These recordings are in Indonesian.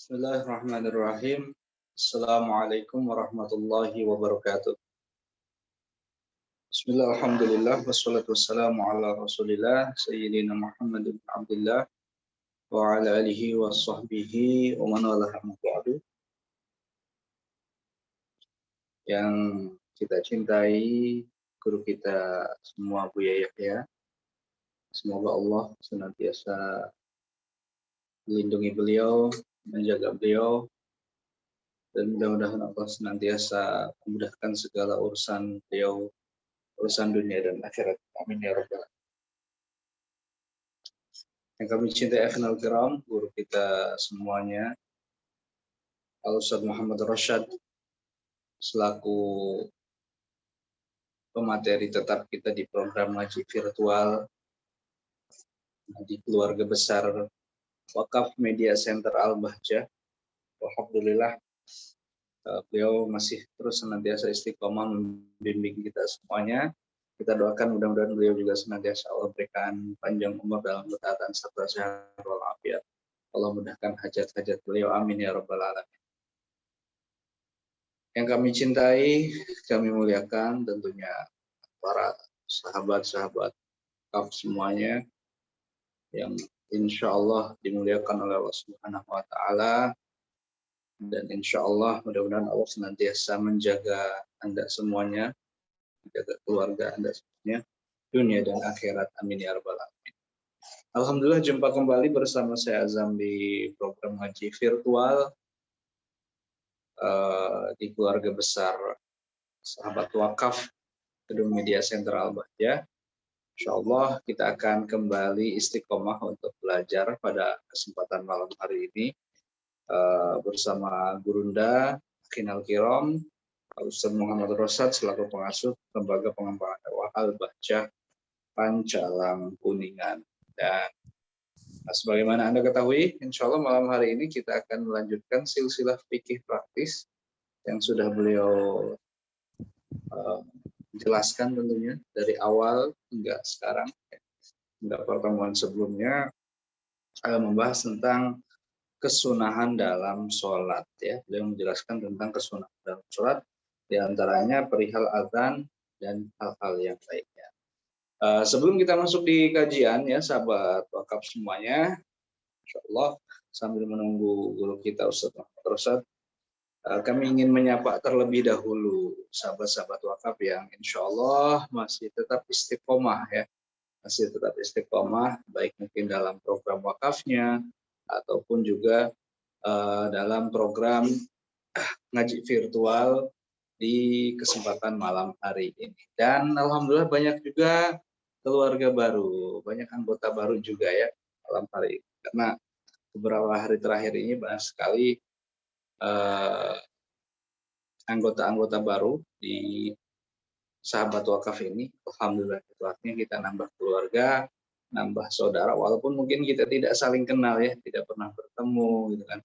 Bismillahirrahmanirrahim. Assalamualaikum warahmatullahi wabarakatuh. Bismillah, alhamdulillah, wassalatu wassalamu ala rasulillah, Sayyidina Muhammad bin Abdullah, wa ala alihi wa sahbihi, wa man wala amma ba'du. Yang kita cintai, guru kita semua, Buya Yahya. Semoga Allah senantiasa melindungi beliau, menjaga beliau, dan mudah-mudahan Allah senantiasa memudahkan segala urusan beliau, urusan dunia dan akhirat. Amin ya rabbal alamin. Yang kami cintai akhinal kiram, guru kita semuanya, Al-Ustadz Muhammad Rashad, selaku pemateri tetap kita di program ngaji virtual di keluarga besar Wakaf Media Center Al-Bahjah. Alhamdulillah, beliau masih terus senantiasa istiqomah membimbing kita semuanya. Kita doakan mudah-mudahan beliau juga senantiasa Allah berikan panjang umur dalam ketaatan serta sehat walafiat. Allah mudahkan hajat-hajat beliau. Amin ya rabbal alamin. Yang kami cintai, kami muliakan tentunya para sahabat-sahabat kaf semuanya yang insya Allah dimuliakan oleh Allah Subhanahu wa Ta'ala, dan insya Allah mudah-mudahan Allah senantiasa menjaga Anda semuanya, menjaga keluarga Anda semuanya, dunia dan akhirat. Amin ya rabbal alamin. Alhamdulillah, jumpa kembali bersama saya Azam di program ngaji virtual di keluarga besar sahabat wakaf Gedung Media Center Al-Bahjah. Insyaallah kita akan kembali istiqomah untuk belajar pada kesempatan malam hari ini bersama Gurunda Akhinal Kiram Ustadz Muhammad Rashad selaku pengasuh Lembaga Pengembangan Dakwah Al-Bahjah Pancalang Kuningan. Dan sebagaimana Anda ketahui, insya Allah malam hari ini kita akan melanjutkan silsilah fikih praktis yang sudah beliau jelaskan tentunya dari awal hingga sekarang, hingga pertemuan sebelumnya, membahas tentang kesunahan dalam sholat. Ya, beliau menjelaskan tentang kesunahan dalam sholat, diantaranya perihal azan dan hal-hal yang lainnya. Sebelum kita masuk di kajian, ya sahabat wakaf semuanya, insya Allah sambil menunggu guru kita Ustadz Muhammad Rashad, kami ingin menyapa terlebih dahulu sahabat-sahabat wakaf yang insya Allah masih tetap istiqomah, ya, masih tetap istiqomah, baik mungkin dalam program wakafnya ataupun juga dalam program ngaji virtual di kesempatan malam hari ini. Dan alhamdulillah banyak juga keluarga baru, banyak anggota baru juga ya malam hari ini. Karena beberapa hari terakhir ini banyak sekali anggota-anggota baru di sahabat wakaf ini. Alhamdulillah, itu artinya kita nambah keluarga, nambah saudara, walaupun mungkin kita tidak saling kenal ya, tidak pernah bertemu gitu kan,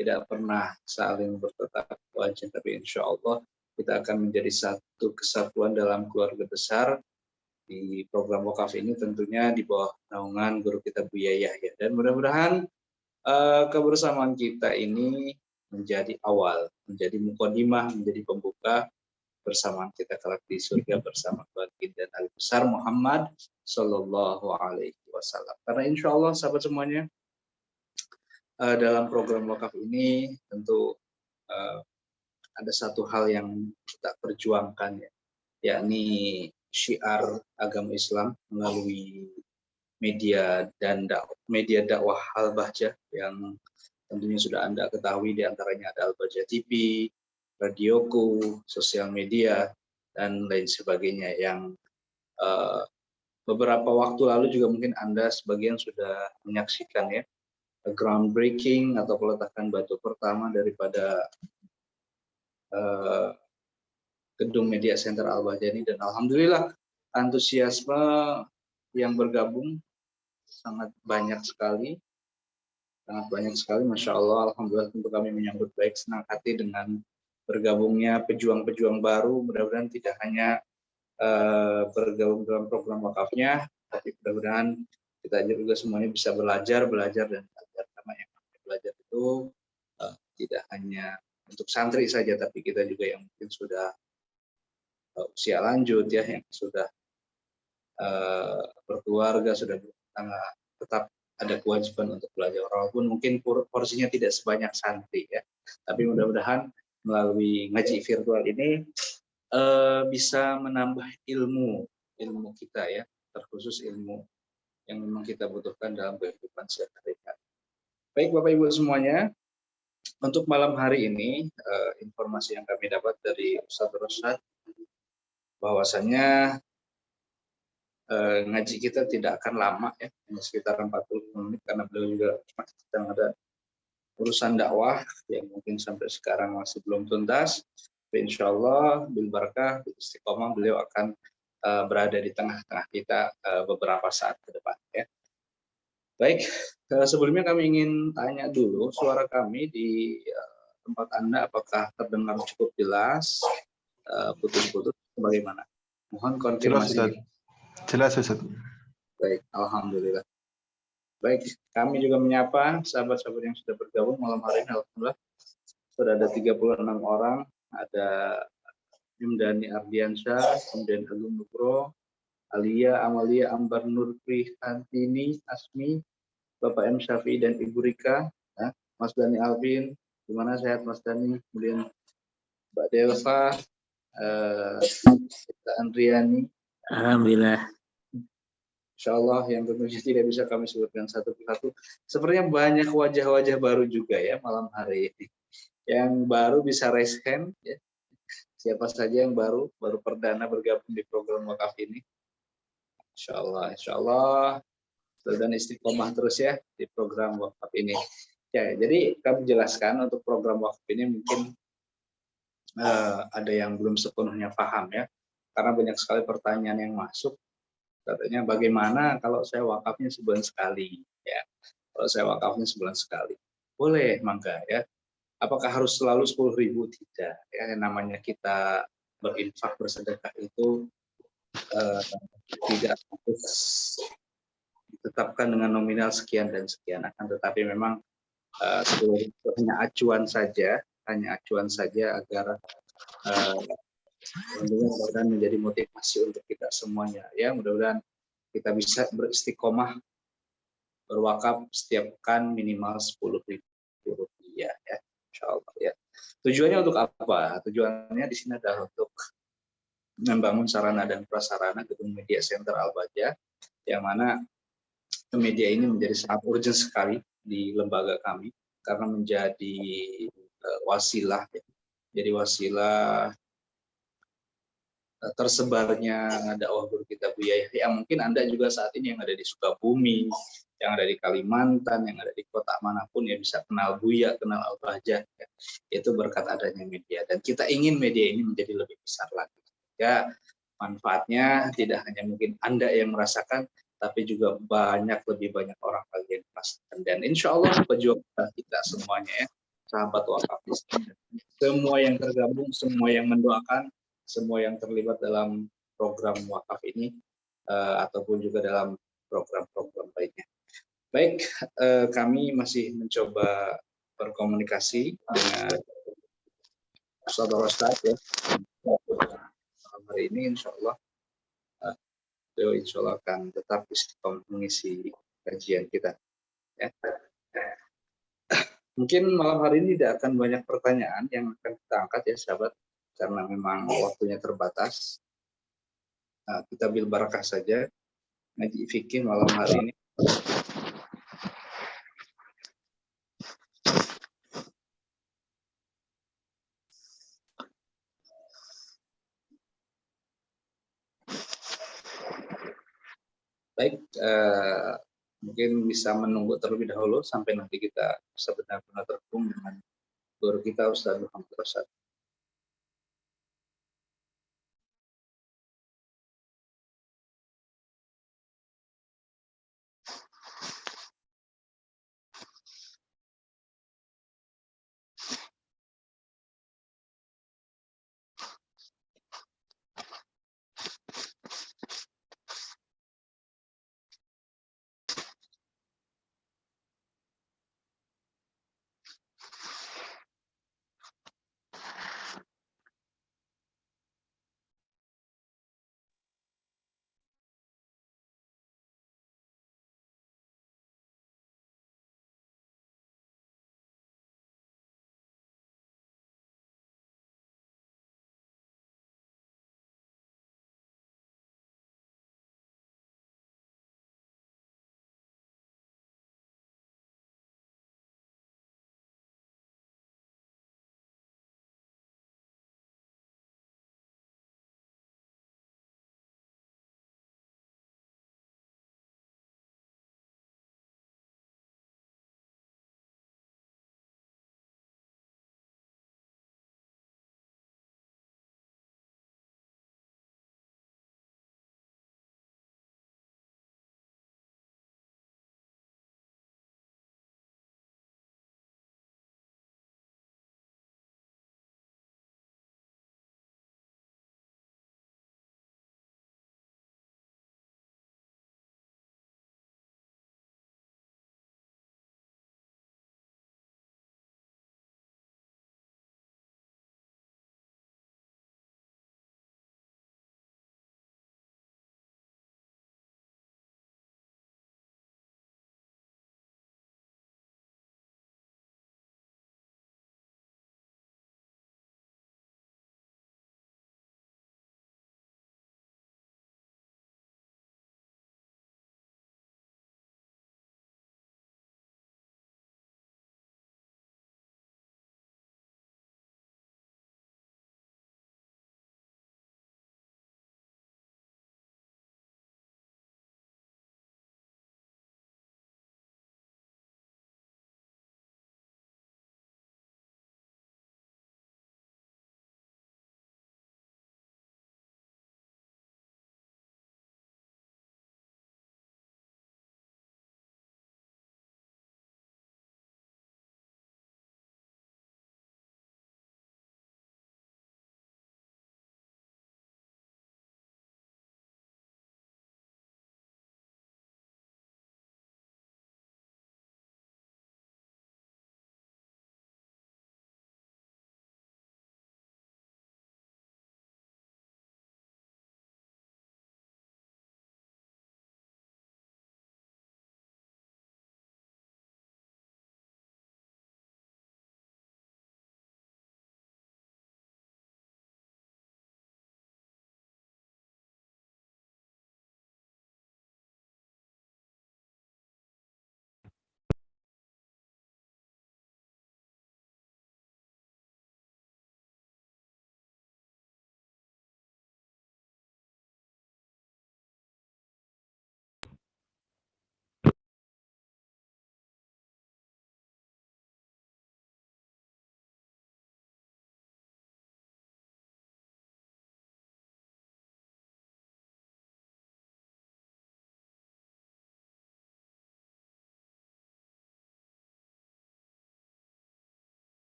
tidak pernah saling bertatap wajah, tapi insya Allah kita akan menjadi satu kesatuan dalam keluarga besar di program wakaf ini, tentunya di bawah naungan guru kita Buya Yahya. Dan mudah-mudahan kebersamaan kita ini menjadi awal, menjadi muqaddimah, menjadi pembuka bersamaan kita kelak di surga bersama baginda Nabi besar Muhammad Sallallahu Alaihi Wasallam. Karena insya Allah sahabat semuanya, dalam program wakaf ini tentu ada satu hal yang kita perjuangkan, ya, yakni syiar agama Islam melalui media dan media dakwah Al-Bahjah yang tentunya sudah Anda ketahui, diantaranya ada Al-Bahjah TV, radioku, sosial media, dan lain sebagainya yang beberapa waktu lalu juga mungkin Anda sebagian sudah menyaksikan, ya, groundbreaking atau peletakan batu pertama daripada Gedung Media Center Al-Bahjah ini. Dan alhamdulillah antusiasme yang bergabung sangat banyak sekali, Masya Allah. Alhamdulillah, tentu kami menyambut baik, senang hati dengan bergabungnya pejuang-pejuang baru. Mudah-mudahan tidak hanya bergabung dalam program wakafnya, tapi mudah-mudahan kita juga semuanya bisa belajar dan belajar. Karena yang belajar itu tidak hanya untuk santri saja, tapi kita juga yang mungkin sudah usia lanjut ya, yang sudah berkeluarga, sudah berumah tangga, tetap ada kewajiban untuk belajar, walaupun mungkin porsinya tidak sebanyak santri ya. Tapi mudah-mudahan melalui ngaji virtual ini bisa menambah ilmu kita ya, terkhusus ilmu yang memang kita butuhkan dalam kehidupan sehari-hari. Baik Bapak Ibu semuanya, untuk malam hari ini informasi yang kami dapat dari Ustadz Rosyad bahwasanya ngaji kita tidak akan lama ya, hanya sekitar 40 menit karena beliau juga sedang ada urusan dakwah yang mungkin sampai sekarang masih belum tuntas. Tapi insya Allah bil barakah, bil istiqomah beliau akan berada di tengah-tengah kita beberapa saat ke depan ya. Baik, sebelumnya kami ingin tanya dulu suara kami di tempat Anda apakah terdengar cukup jelas, putus-putus bagaimana? Mohon konfirmasi. Jelas Ustaz. Baik, alhamdulillah. Baik, kami juga menyapa sahabat-sahabat yang sudah bergabung malam hari ini. Alhamdulillah sudah ada 36 orang. Ada Imdani Ardiansyah, kemudian Agung Nugro, Alia, Amalia, Ambar Nurfi, Antini, Asmi, Bapak M. Syafi'i dan Ibu Rika, ya. Mas Dani Alvin, gimana sehat Mas Dani? Kemudian Mbak Delva, Andriani. Alhamdulillah. Insya Allah yang tentunya tidak bisa kami sebutkan satu persatu. Sepertinya banyak wajah-wajah baru juga ya malam hari ini. Yang baru bisa raise hand, ya. Siapa saja yang baru perdana bergabung di program wakaf ini. Insya Allah, dan istiqomah terus ya di program wakaf ini. Ya, jadi kami jelaskan untuk program wakaf ini mungkin ada yang belum sepenuhnya paham ya, karena banyak sekali pertanyaan yang masuk. Katanya bagaimana kalau saya wakafnya sebulan sekali ya, kalau saya wakafnya sebulan sekali boleh mangga ya, apakah harus selalu 10.000? Tidak ya, namanya kita berinfak bersedekah itu tidak harus ditetapkan dengan nominal sekian dan sekian, akan tetapi memang 10.000 hanya acuan saja agar mudah-mudahan menjadi motivasi untuk kita semuanya ya. Mudah-mudahan kita bisa beristiqomah berwakaf setiap pekan minimal 10.000 rupiah ya, insya Allah ya. Tujuannya untuk apa? Tujuannya di sini adalah untuk membangun sarana dan prasarana gedung media center Al-Baja, yang mana media ini menjadi sangat urgent sekali di lembaga kami karena menjadi wasilah ya. Jadi wasilah tersebarnya dakwah guru kita Buya Yahya. Mungkin Anda juga saat ini yang ada di Sukabumi, yang ada di Kalimantan, yang ada di kota manapun ya bisa kenal Buya, kenal Al-Bahjah ya. Itu berkat adanya media, dan kita ingin media ini menjadi lebih besar lagi ya. Manfaatnya tidak hanya mungkin Anda yang merasakan, tapi juga lebih banyak orang lagi yang merasakan. Dan insya Allah pejuang kita semuanya ya, sahabat wakaf semua yang tergabung, semua yang mendoakan, semua yang terlibat dalam program wakaf ini ataupun juga dalam program-program lainnya. Baik, kami masih mencoba berkomunikasi dengan saudara Ustadz ya. Hari ini insya Allah beliau insya Allah akan tetap istiqomah mengisi kajian kita ya. Mungkin malam hari ini tidak akan banyak pertanyaan yang akan kita angkat ya sahabat, karena memang waktunya terbatas. Nah, kita bil barakah saja ngaji fikih malam hari ini. Baik, mungkin bisa menunggu terlebih dahulu sampai nanti kita bisa benar-benar terhubung dengan guru kita Ustaz Muhammad Rosyad.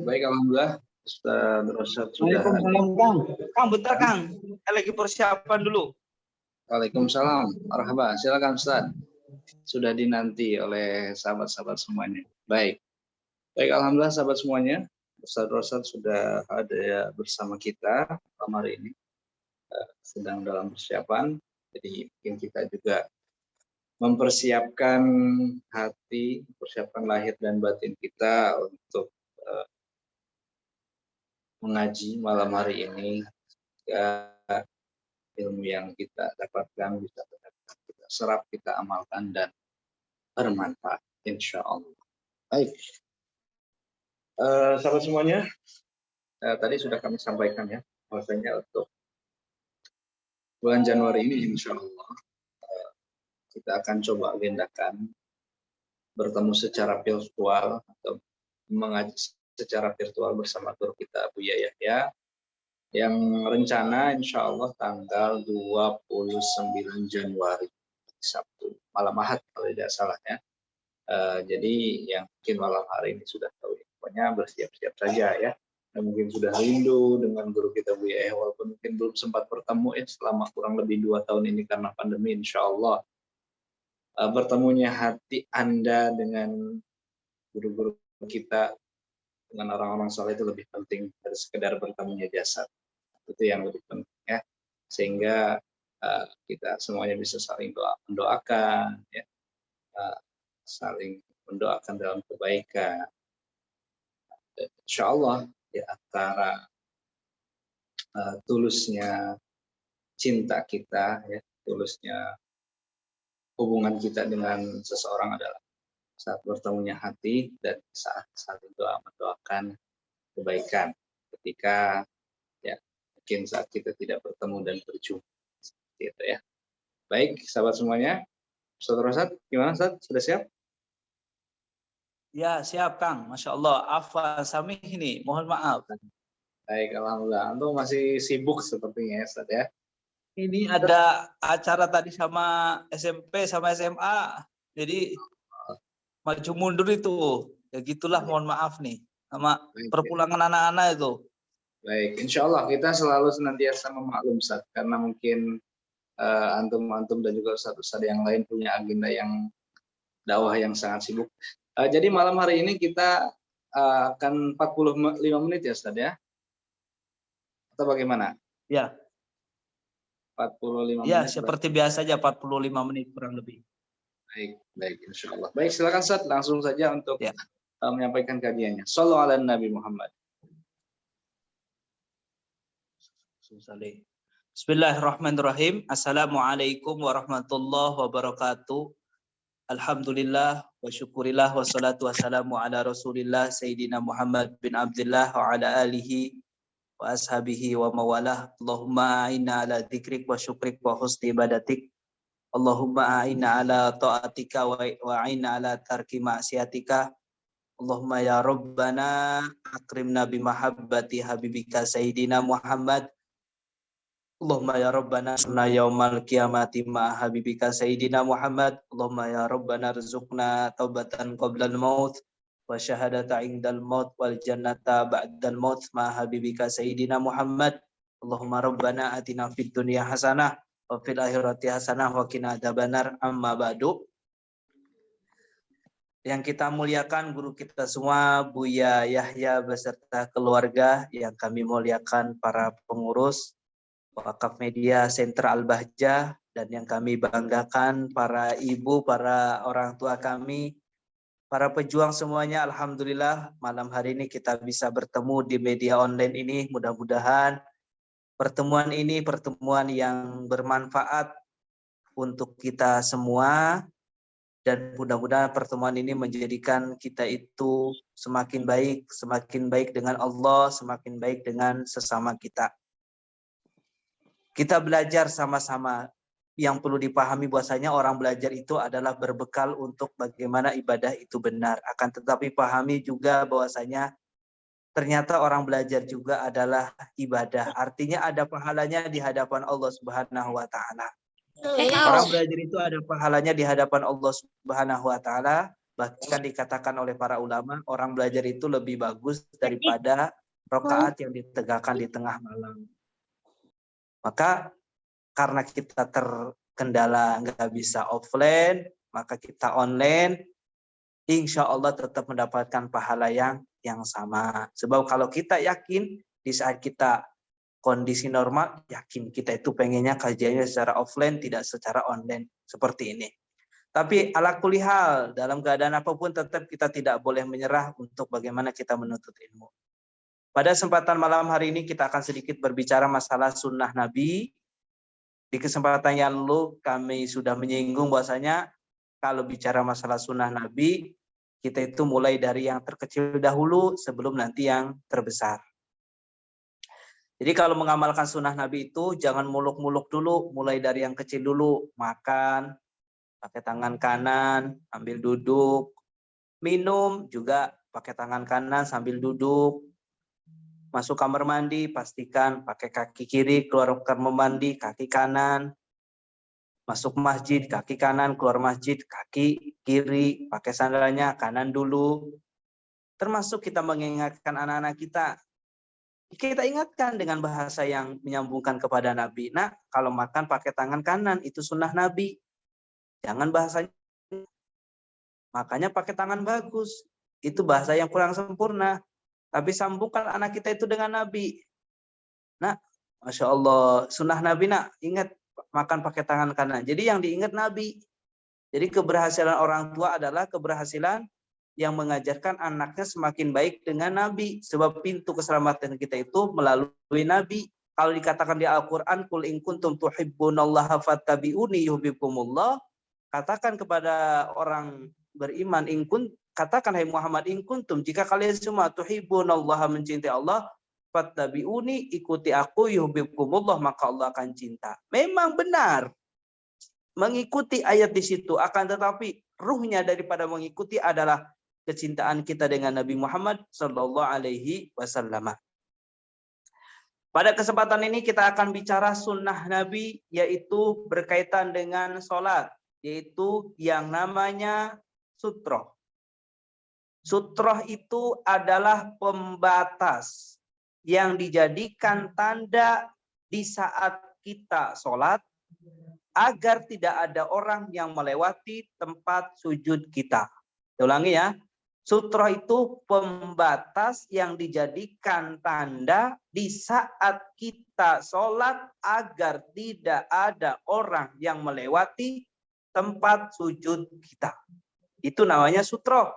Baik, alhamdulillah Ustaz Rosyad sudah hadir. Waalaikumsalam, Kang. Kang, bentar, Kang. Saya lagi persiapan dulu. Waalaikumsalam. Marhaba, silakan Ustaz. Sudah dinanti oleh sahabat-sahabat semuanya. Baik. Baik, alhamdulillah sahabat semuanya. Ustaz Rosyad sudah ada bersama kita malam hari ini. Sedang dalam persiapan. Jadi mungkin kita juga mempersiapkan hati, persiapkan lahir dan batin kita untuk mengaji malam hari ini. Ilmu yang kita dapatkan bisa kita serap, kita amalkan dan bermanfaat, insya Allah. Baik, sahabat semuanya, tadi sudah kami sampaikan ya, bahwasanya untuk bulan Januari ini insya Allah kita akan coba agendakan bertemu secara virtual atau mengaji secara virtual bersama guru kita Buya Yahya, yang rencana insya Allah tanggal 29 Januari, Sabtu, malam Ahad kalau tidak salah ya. Jadi yang mungkin malam hari ini sudah tahu, pokoknya bersiap-siap saja ya. Dan mungkin sudah rindu dengan guru kita Buya Yahya, walaupun mungkin belum sempat bertemu ya selama kurang lebih 2 tahun ini karena pandemi. Insya Allah bertemunya hati Anda dengan guru-guru kita, dengan orang-orang soleh itu lebih penting dari sekedar bertemunya jasad. Itu yang lebih penting ya, sehingga kita semuanya bisa saling mendoakan ya, saling mendoakan dalam kebaikan. Insya Allah di antara tulusnya cinta kita ya, tulusnya hubungan kita dengan seseorang adalah saat bertemunya hati dan saat saling mendoakan kebaikan. Ketika ya mungkin saat kita tidak bertemu dan berjumpa, seperti itu ya. Baik, sahabat semuanya, Ustaz Rosyad, gimana Ustaz? Sudah siap? Ya, siap, Kang. Masya Allah. Afwan Samih ini, mohon maaf. Baik, alhamdulillah. Antum masih sibuk sepertinya ya, Ustaz ya. Ini ada acara tadi sama SMP sama SMA, jadi maju mundur itu. Ya gitulah, mohon maaf nih sama perpulangan anak-anak itu. Baik, insya Allah kita selalu senantiasa memaklum Ustaz, karena mungkin antum-antum dan juga Ustaz-Ustaz yang lain punya agenda yang dakwah yang sangat sibuk. Jadi malam hari ini kita akan 45 menit ya Ustaz ya? Atau bagaimana? Ya. 45 menit. Ya, seperti biasa aja 45 menit kurang lebih. Baik, baik, insya Allah. Baik, silakan Ustaz, langsung saja untuk menyampaikan kajiannya. Shallallahu ala Nabi Muhammad. Bismillahirrahmanirrahim. Assalamualaikum warahmatullahi wabarakatuh. Alhamdulillah wa syukurillah wa salatu wassalamu ala Rasulillah Sayyidina Muhammad bin Abdullah wa ala alihi wa ashabihi wa mawalah. Allahumma a'inna ala dzikrik wa syukrik wa husni ibadatik. Allahumma a'inna ala ta'atika wa a'inna ala tarki ma'siyatika. Allahumma ya Rabbana akrimna bimahabbati habibika Sayyidina Muhammad. Allahumma ya Rabbana sunna yaumal qiyamati ma habibika Sayyidina Muhammad. Allahumma ya Rabbana rizukna taubatan qoblal maut wa syahadata indal maut wal jannata ba'dal maut ma habibika Sayyidina Muhammad. Allahumma Rabbana atina fid dunya hasanah wa fil akhirati hasanah wa qina adzabannar. Amma ba'du. Yang kita muliakan guru kita semua, Buya Yahya beserta keluarga, yang kami muliakan para pengurus Wakaf Media Center Al-Bahjah, dan yang kami banggakan para ibu, para orang tua kami, para pejuang semuanya. Alhamdulillah malam hari ini kita bisa bertemu di media online ini. Mudah-mudahan pertemuan ini pertemuan yang bermanfaat untuk kita semua. Dan mudah-mudahan pertemuan ini menjadikan kita itu semakin baik dengan Allah, semakin baik dengan sesama kita. Kita belajar sama-sama. Yang perlu dipahami bahwasanya orang belajar itu adalah berbekal untuk bagaimana ibadah itu benar. Akan tetapi pahami juga bahwasanya ternyata orang belajar juga adalah ibadah. Artinya ada pahalanya di hadapan Allah Subhanahu wa taala. Orang belajar itu ada pahalanya di hadapan Allah Subhanahu wa taala, Bahkan dikatakan oleh para ulama, orang belajar itu lebih bagus daripada rakaat yang ditegakkan di tengah malam. Maka karena kita terkendala nggak bisa offline, maka kita online, insya Allah tetap mendapatkan pahala yang sama. Sebab kalau kita yakin di saat kita kondisi normal, yakin kita itu pengennya kajiannya secara offline, tidak secara online seperti ini. Tapi ala kulli hal, dalam keadaan apapun tetap kita tidak boleh menyerah untuk bagaimana kita menuntut ilmu. Pada kesempatan malam hari ini kita akan sedikit berbicara masalah sunnah Nabi. Di kesempatan yang lalu kami sudah menyinggung bahwasanya kalau bicara masalah sunnah Nabi, kita itu mulai dari yang terkecil dahulu sebelum nanti yang terbesar. Jadi kalau mengamalkan sunnah Nabi itu jangan muluk-muluk dulu, mulai dari yang kecil dulu, makan, pakai tangan kanan, ambil duduk, minum juga pakai tangan kanan sambil duduk, masuk kamar mandi, pastikan pakai kaki kiri, keluar kamar mandi, kaki kanan, masuk masjid, kaki kanan, keluar masjid, kaki kiri, pakai sandalnya, kanan dulu. Termasuk kita mengingatkan anak-anak kita ingatkan dengan bahasa yang menyambungkan kepada Nabi. Nah, kalau makan pakai tangan kanan, itu sunnah Nabi. Jangan bahasanya, makanya pakai tangan bagus. Itu bahasa yang kurang sempurna. Tapi sambungkan anak kita itu dengan Nabi. Nah, Masya Allah, sunnah Nabi, nak, ingat makan pakai tangan kanan. Jadi yang diingat Nabi. Jadi keberhasilan orang tua adalah keberhasilan yang mengajarkan anaknya semakin baik dengan Nabi. Sebab pintu keselamatan kita itu melalui Nabi. Kalau dikatakan di Al-Quran, Qul in kuntum tuhibbunallaha fattabi'uni yuhibbukumullah. Katakan kepada orang beriman, katakan hai Muhammad, in kuntum, jika kalian semua tuhibbunallaha, mencintai Allah, fattabi'uni, ikuti aku, yuhibbukumullah, maka Allah akan cinta. Memang benar mengikuti ayat di situ, akan tetapi ruhnya daripada mengikuti adalah kecintaan kita dengan Nabi Muhammad Sallallahu Alaihi Wasallam. Pada kesempatan ini kita akan bicara sunnah Nabi, yaitu berkaitan dengan sholat, yaitu yang namanya sutroh. Sutroh itu adalah pembatas yang dijadikan tanda di saat kita sholat, agar tidak ada orang yang melewati tempat sujud kita. Saya ulangi ya. Sutroh itu pembatas yang dijadikan tanda di saat kita sholat agar tidak ada orang yang melewati tempat sujud kita. Itu namanya sutroh.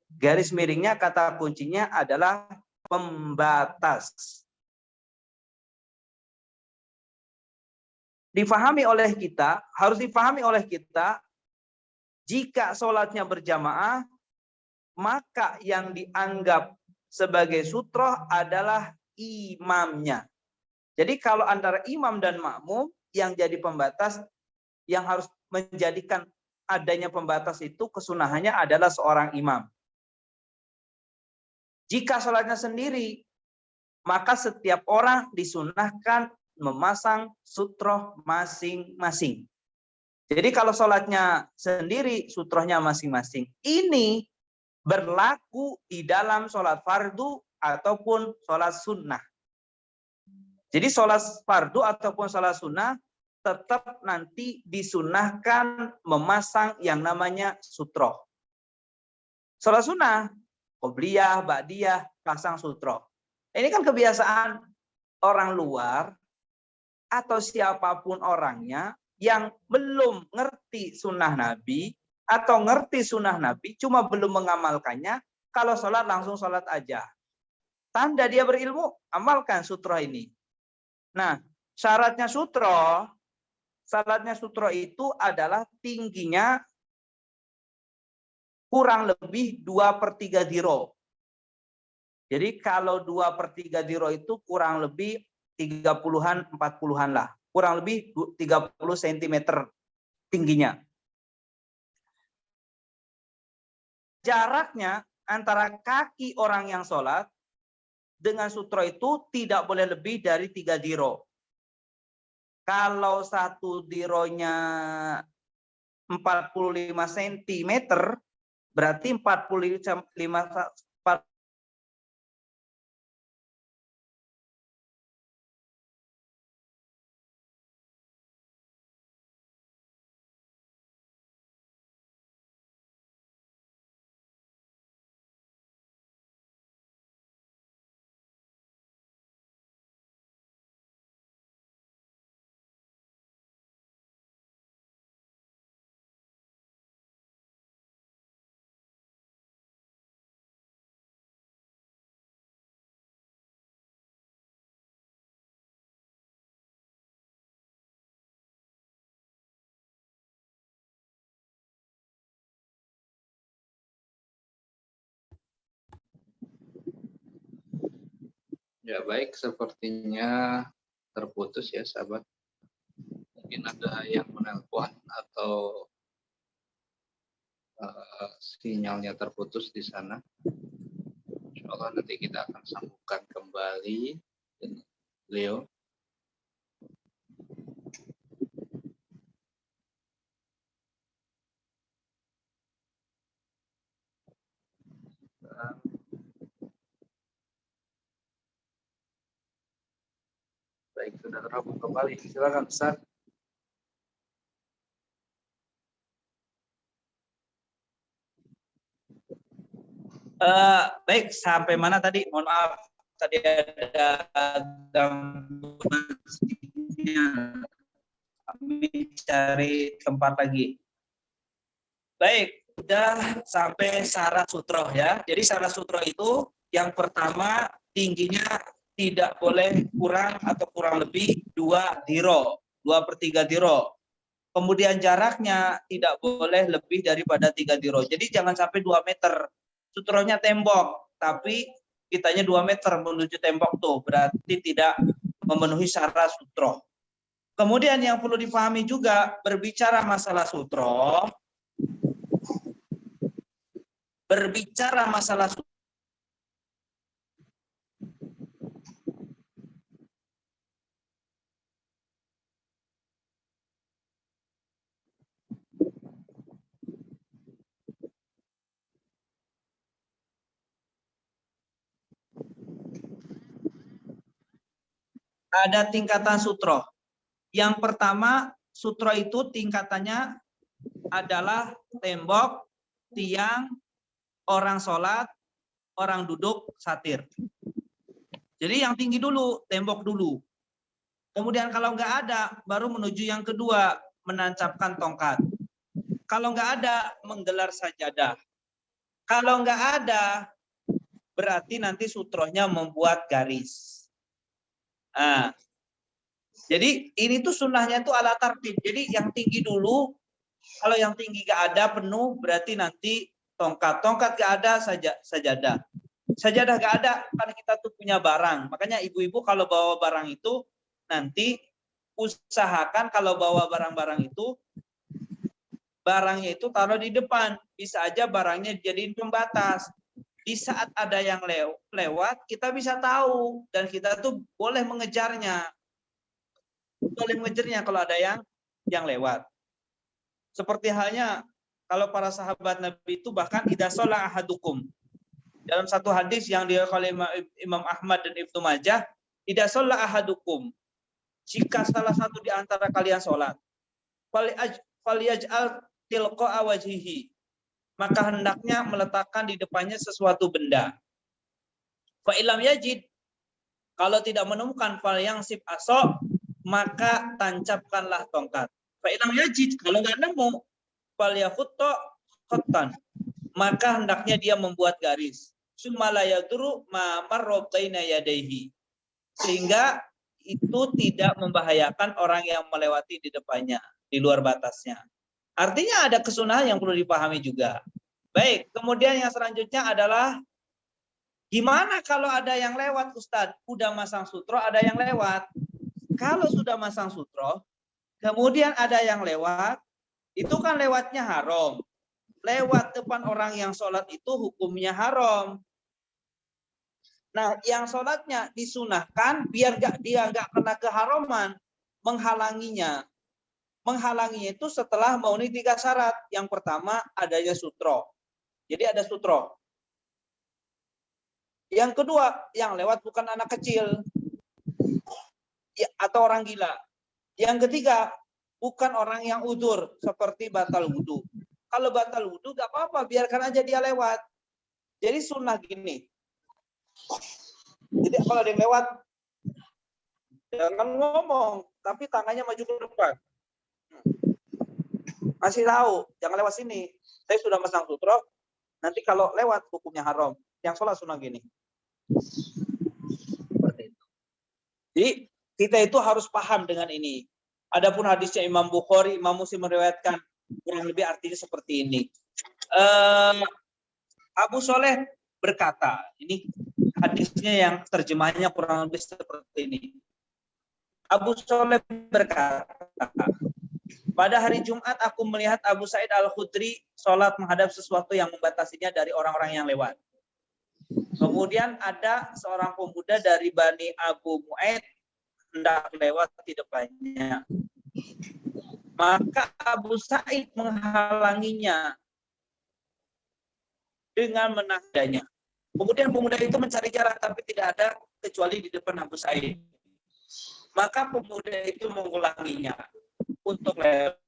Garis miringnya kata kuncinya adalah pembatas. Harus difahami oleh kita, jika sholatnya berjamaah, maka yang dianggap sebagai sutroh adalah imamnya. Jadi kalau antara imam dan makmum, yang jadi pembatas, yang harus menjadikan adanya pembatas itu kesunahannya adalah seorang imam. Jika sholatnya sendiri, maka setiap orang disunahkan memasang sutroh masing-masing. Jadi kalau sholatnya sendiri, sutrohnya masing-masing. Ini berlaku di dalam sholat fardu ataupun sholat sunnah. Jadi sholat fardu ataupun sholat sunnah tetap nanti disunahkan memasang yang namanya sutroh. Sholat sunnah, qobliyah, ba'diyah, pasang sutroh. Ini kan kebiasaan orang luar atau siapapun orangnya yang belum ngerti sunnah Nabi, atau ngerti sunnah Nabi, cuma belum mengamalkannya, kalau sholat langsung sholat aja. Tanda dia berilmu, amalkan sutroh ini. Nah, syaratnya sutroh itu adalah tingginya kurang lebih 2/3 diro. Jadi kalau 2/3 diro itu kurang lebih 30-an, 40-an lah. Kurang lebih 30 cm tingginya. Jaraknya antara kaki orang yang sholat dengan sutroh itu tidak boleh lebih dari 3 diro. Kalau 1 dironya 45 cm, Berarti 45 Ya baik, sepertinya terputus ya sahabat. Mungkin ada yang menelpon atau sinyalnya terputus di sana. Insya Allah nanti kita akan sambungkan kembali dengan beliau. Baik, sudah terhubung kembali. Silakan Ustaz. Baik, sampai mana tadi? Mohon maaf, tadi ada gangguan sinyal. Kami cari tempat lagi. Baik, sudah sampai syarat sutro ya. Jadi syarat sutro itu yang pertama tingginya tidak boleh kurang atau kurang lebih 2 diro, 2/3 diro. Kemudian jaraknya tidak boleh lebih daripada 3 diro. Jadi jangan sampai 2 meter. Sutronya tembok, tapi kitanya 2 meter menuju tembok tuh, berarti tidak memenuhi syarat sutro. Kemudian yang perlu dipahami juga, berbicara masalah sutro, ada tingkatan sutro. Yang pertama, sutro itu tingkatannya adalah tembok, tiang, orang sholat, orang duduk, satir. Jadi yang tinggi dulu, tembok dulu. Kemudian kalau nggak ada, baru menuju yang kedua, menancapkan tongkat. Kalau nggak ada, menggelar sajadah. Kalau nggak ada, berarti nanti sutronya membuat garis. Nah, jadi ini tuh sunnahnya tuh ala tartib. Jadi yang tinggi dulu, kalau yang tinggi nggak ada penuh, berarti nanti tongkat. Tongkat nggak ada, sajadah. Sajadah nggak ada, karena kita tuh punya barang. Makanya ibu-ibu kalau bawa barang itu, nanti usahakan kalau bawa barang-barang itu, barangnya itu taruh di depan. Bisa aja barangnya dijadiin pembatas. Di saat ada yang lewat, kita bisa tahu. Dan kita tuh boleh mengejarnya. Boleh mengejarnya kalau ada yang lewat. Seperti halnya, kalau para sahabat Nabi itu bahkan idza shalla ahadukum. Dalam satu hadis yang diriwayatkan oleh Imam Ahmad dan Ibnu Majah, idza shalla ahadukum. Jika salah satu di antara kalian sholat, falyaj'al tilqa'a wajhihi, maka hendaknya meletakkan di depannya sesuatu benda. Fa ilam yajid, kalau tidak menemukan fal yang sib aso, maka tancapkanlah tongkat. Fa ilam yajid, kalau nggak nemu, fal yafutto khottan, maka hendaknya dia membuat garis. Summa la yadru ma marra baina yadayhi, sehingga itu tidak membahayakan orang yang melewati di depannya, di luar batasnya. Artinya ada kesunahan yang perlu dipahami juga. Baik, kemudian yang selanjutnya adalah gimana kalau ada yang lewat, Ustadz? Udah masang sutro, ada yang lewat. Kalau sudah masang sutro, kemudian ada yang lewat, itu kan lewatnya haram. Lewat depan orang yang sholat itu hukumnya haram. Nah, yang sholatnya disunahkan biar dia nggak kena keharaman, menghalanginya. Menghalanginya itu setelah memenuhi 3 syarat. Yang pertama adanya sutro. Jadi ada sutro. Yang kedua, yang lewat bukan anak kecil ya, atau orang gila. Yang ketiga, bukan orang yang udzur seperti batal wudhu. Kalau batal wudhu gak apa-apa, biarkan aja dia lewat. Jadi sunnah gini. Jadi kalau ada yang lewat, jangan ngomong, tapi tangannya maju ke depan. Masih tahu, jangan lewat sini. Saya sudah masang sutro, nanti kalau lewat hukumnya haram. Yang sholat sunnah gini. Seperti itu. Jadi kita itu harus paham dengan ini. Adapun hadisnya Imam Bukhari, Imam Muslim meriwayatkan kurang lebih artinya seperti ini. Abu Soleh berkata, ini hadisnya yang terjemahnya kurang lebih seperti ini. Abu Soleh berkata, pada hari Jumat aku melihat Abu Sa'id Al-Khudri sholat menghadap sesuatu yang membatasinya dari orang-orang yang lewat. Kemudian ada seorang pemuda dari Bani Abu Mu'aid hendak lewat di depannya. Maka Abu Sa'id menghalanginya dengan menadanya. Kemudian pemuda itu mencari jalan tapi tidak ada kecuali di depan Abu Sa'id. Maka pemuda itu mengulanginya untuk lewat.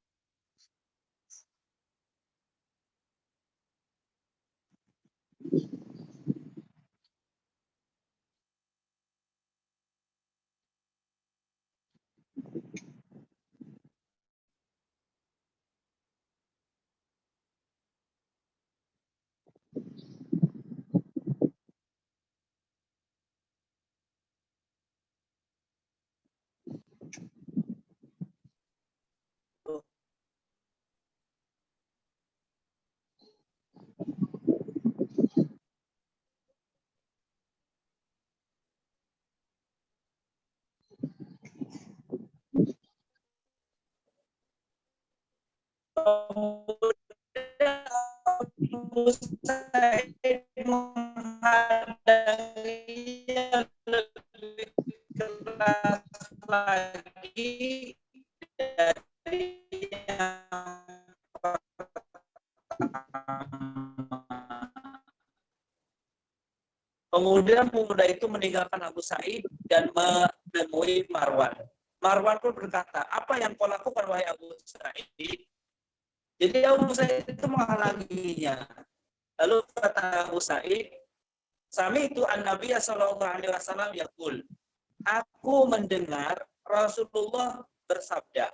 Abu Sa'id menghalanginya lebih keras lagi dari yang Kemudian pemuda itu meninggalkan Abu Sa'id dan menemui Marwan. Marwan pun berkata, apa yang kau lakukan wahai Abu Sa'id? Jadi Abu Sa'id itu menghalanginya. Lalu kata Abu Sa'id, Sami itu an-Nabiy sallallahu alaihi wasallam yaqul, aku mendengar Rasulullah bersabda,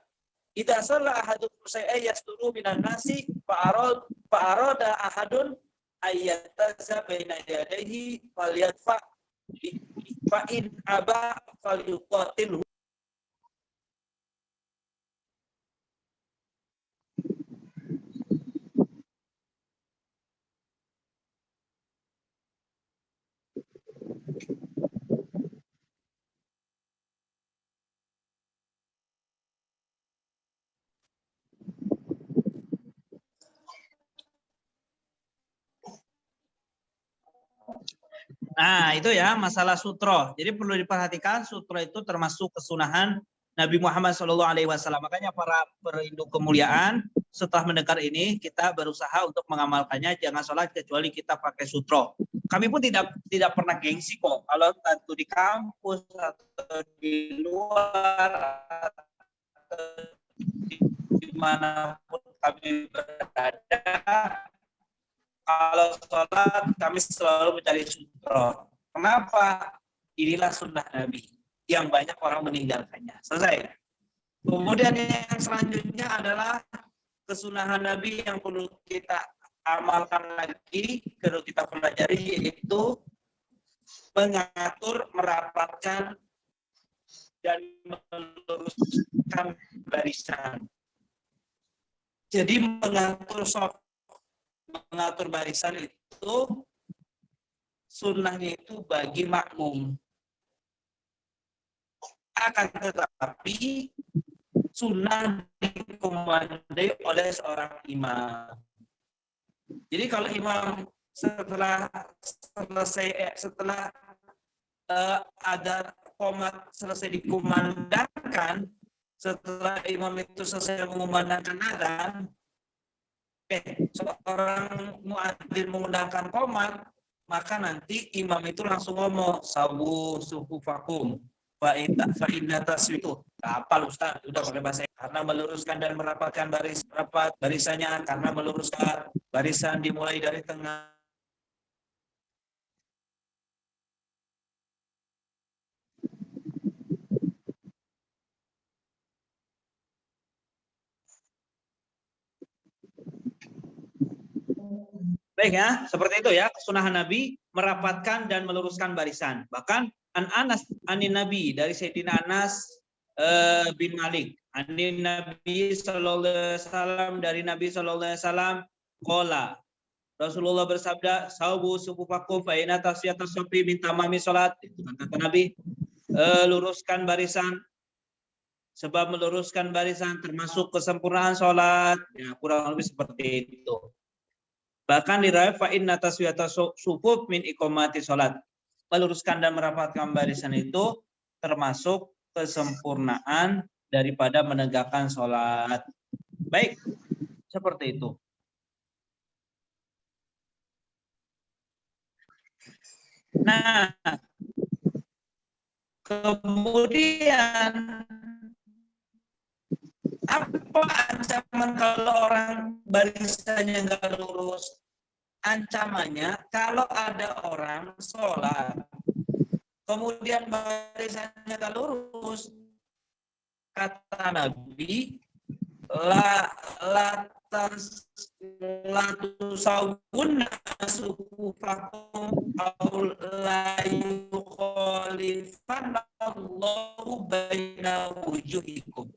idza shalla ahadukum shay'an yasturu minan nasi fa'arada ahadun ayyataza baina yadayhi falyadfa fa in aba falyuqatilhu. Nah, itu ya masalah sutro. Jadi perlu diperhatikan sutro itu termasuk kesunahan Nabi Muhammad SAW. Makanya para perindu kemuliaan setelah mendengar ini kita berusaha untuk mengamalkannya. Jangan sholat kecuali kita pakai sutro. Kami pun tidak pernah gengsi kok. Kalau tentu di kampus atau di luar atau dimanapun kami berada. Kalau sholat kami selalu mencari sutro. Kenapa? Inilah sunnah Nabi yang banyak orang meninggalkannya. Selesai. Kemudian yang selanjutnya adalah kesunahan Nabi yang perlu kita amalkan lagi, perlu kita pelajari, yaitu mengatur, merapatkan, dan meluruskan barisan. Jadi mengatur barisan itu sunnahnya itu bagi makmum. Akan tetapi sunnah dikomandai oleh seorang imam. Jadi kalau imam setelah ada qomat selesai dikumandangkan, setelah imam itu selesai mengumandangkan adzan, seorang muadzin mengundangkan qomat, maka nanti imam itu langsung ngomong sawu sufufakum fa inna taswitu. Hafal Ustaz, udah pakai bahasa karena meluruskan dan merapatkan barisannya, karena meluruskan barisan dimulai dari tengah. Baik ya, seperti itu ya, kesunahan Nabi merapatkan dan meluruskan barisan. Bahkan an Anas anin Nabi, dari Sayyidina Anas bin Malik, anin Nabi sallallahu alaihi wasallam, dari Nabi sallallahu alaihi wasallam, qala, Rasulullah bersabda, saubu sufufakum fa inna tasfiyatas sufi min tamami salat. Itu kan kata Nabi, luruskan barisan, sebab meluruskan barisan termasuk kesempurnaan salat. Ya, kurang lebih seperti itu. Bahkan diriwayat fa inna taswiyatas sufuf min iqamati salat. Meluruskan dan merapatkan barisan itu termasuk kesempurnaan daripada menegakkan salat. Baik, seperti itu. Nah, kemudian apa ancaman kalau orang barisannya nggak lurus? Ancamannya kalau ada orang sholat, kemudian barisannya nggak lurus, kata Nabi, la tusawwunna sufufakum aw la yukhalifanna Allahu baina wujuhikum.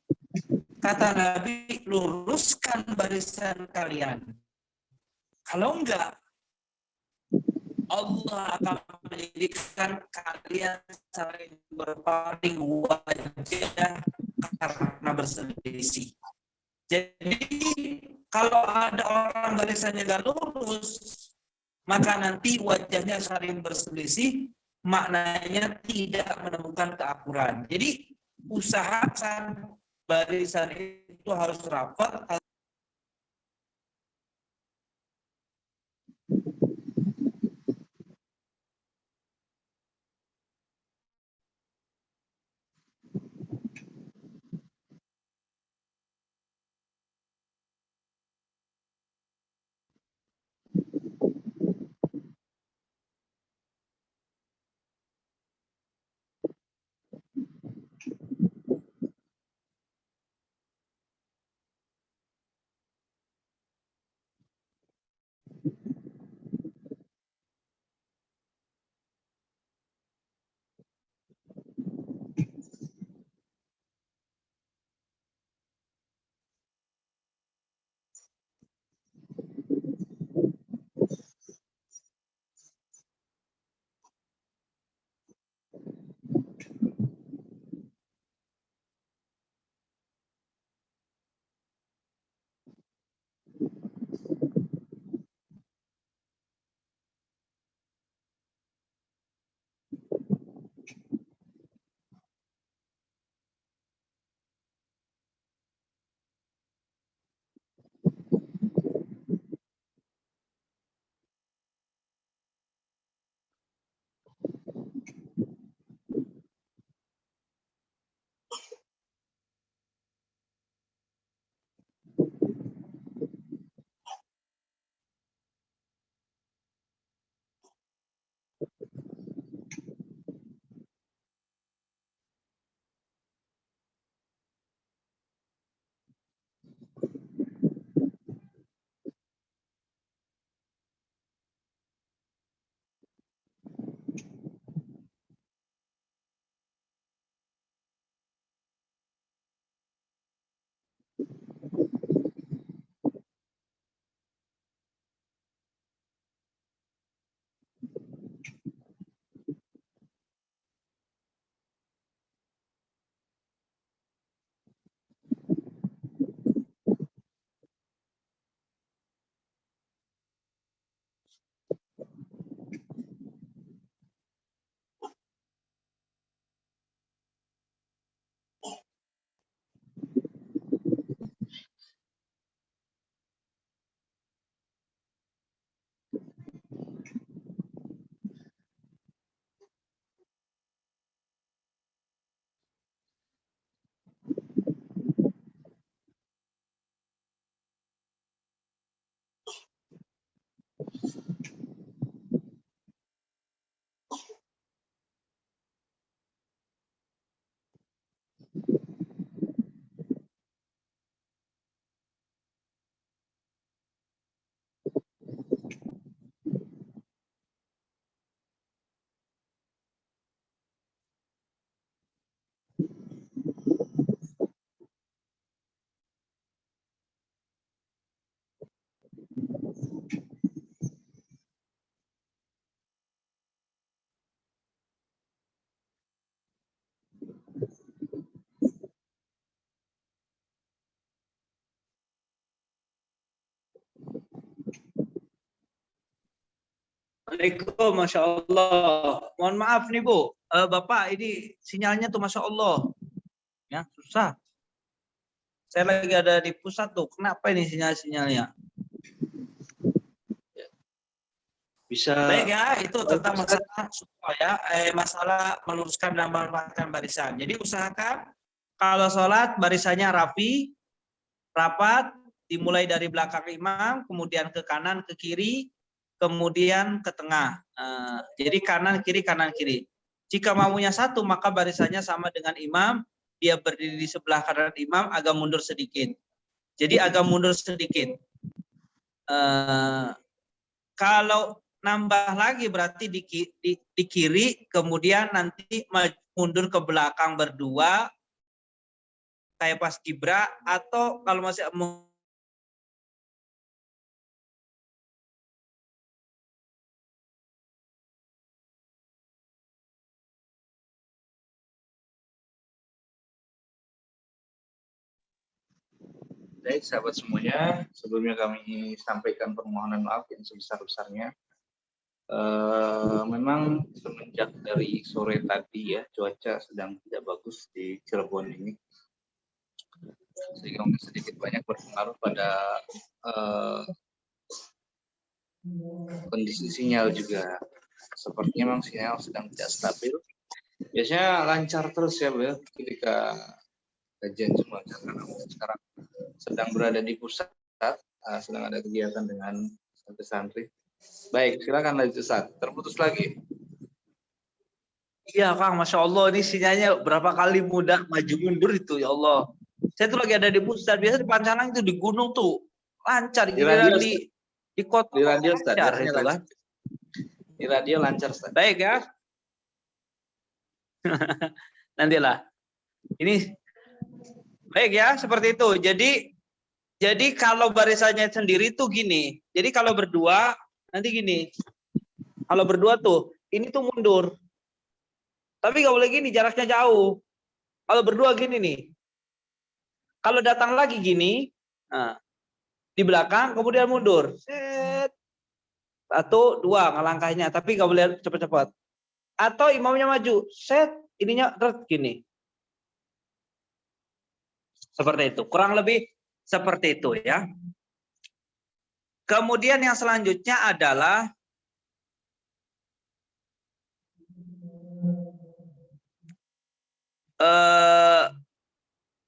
Kata Nabi, luruskan barisan kalian. Kalau enggak, Allah akan menjadikan kalian saling berpaling wajah karena berselisih. Jadi kalau ada orang barisannya nggak lurus, maka nanti wajahnya saling berselisih, maknanya tidak menemukan keakuran. Jadi usahakan barisan itu harus rapat. Assalamualaikum, Masya Allah. Mohon maaf nih Bu, Bapak ini sinyalnya tuh Masya Allah. Ya, susah. Saya lagi ada di pusat tuh, kenapa ini sinyalnya? Bisa. Baik ya, itu tentang masalah supaya masalah meluruskan dan merapatkan barisan. Jadi usahakan kalau sholat barisannya rapi, rapat, dimulai dari belakang imam, kemudian ke kanan, ke kiri, kemudian ke tengah. Jadi kanan kiri kanan kiri. Jika maunya satu maka barisannya sama dengan imam, dia berdiri di sebelah kanan imam, agak mundur sedikit. Jadi agak mundur sedikit. Kalau nambah lagi berarti di kiri, kemudian nanti mundur ke belakang berdua kayak pas kibra, atau kalau masih Baik, sahabat semuanya, sebelumnya kami sampaikan permohonan maaf yang sebesar-besarnya. Memang semenjak dari sore tadi ya, cuaca sedang tidak bagus di Cirebon ini, sehingga mungkin sedikit banyak berpengaruh pada kondisi sinyal juga. Sepertinya memang sinyal sedang tidak stabil. Biasanya lancar terus ya, Bel, ketika kajian semua, karena sekarang sedang berada di pusat, sedang ada kegiatan dengan santri. Baik, silakan lanjut Ustaz. Terputus lagi. Iya Kang, Masya Allah ini sinyalnya berapa kali mudah maju mundur itu ya Allah. Saya tuh lagi ada di pusat, biasa di Pancanang itu di gunung tuh lancar, Di radio, di kota di radio Ustaz, lancar itu kan. Di radio lancar Ustaz. Baik ya. Nantilah. Ini baik ya, seperti itu. Jadi kalau barisannya sendiri tuh gini. Jadi kalau berdua nanti gini. Kalau berdua tuh ini tuh mundur. Tapi nggak boleh gini, jaraknya jauh. Kalau berdua gini nih. Kalau datang lagi gini, nah, di belakang kemudian mundur. Set. Satu, dua ngelangkahnya, tapi nggak boleh cepat-cepat. Atau imamnya maju, set, ininya gini. Seperti itu. Kurang lebih seperti itu ya. Kemudian yang selanjutnya adalah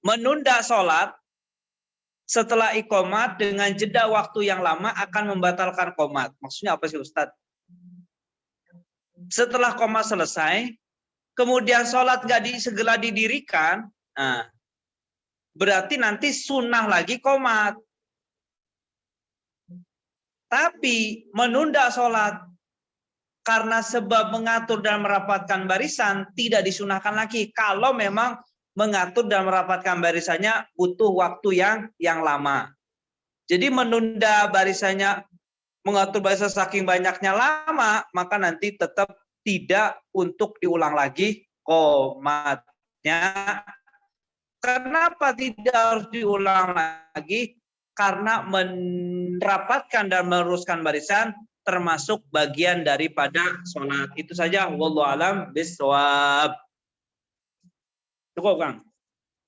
menunda sholat setelah iqomat dengan jeda waktu yang lama akan membatalkan qomat. Maksudnya apa sih Ustadz? Setelah qomat selesai, kemudian sholat nggak segera didirikan, nah, berarti nanti sunnah lagi qomat. Tapi menunda sholat karena sebab mengatur dan merapatkan barisan tidak disunahkan lagi kalau memang mengatur dan merapatkan barisannya butuh waktu yang lama. Jadi menunda barisannya, mengatur barisan saking banyaknya lama, maka nanti tetap tidak untuk diulang lagi qomatnya. Kenapa tidak harus diulang lagi? Karena merapatkan dan meluruskan barisan termasuk bagian daripada sholat. Itu saja. Wallahu a'lam bishawab. Cukup, Kang.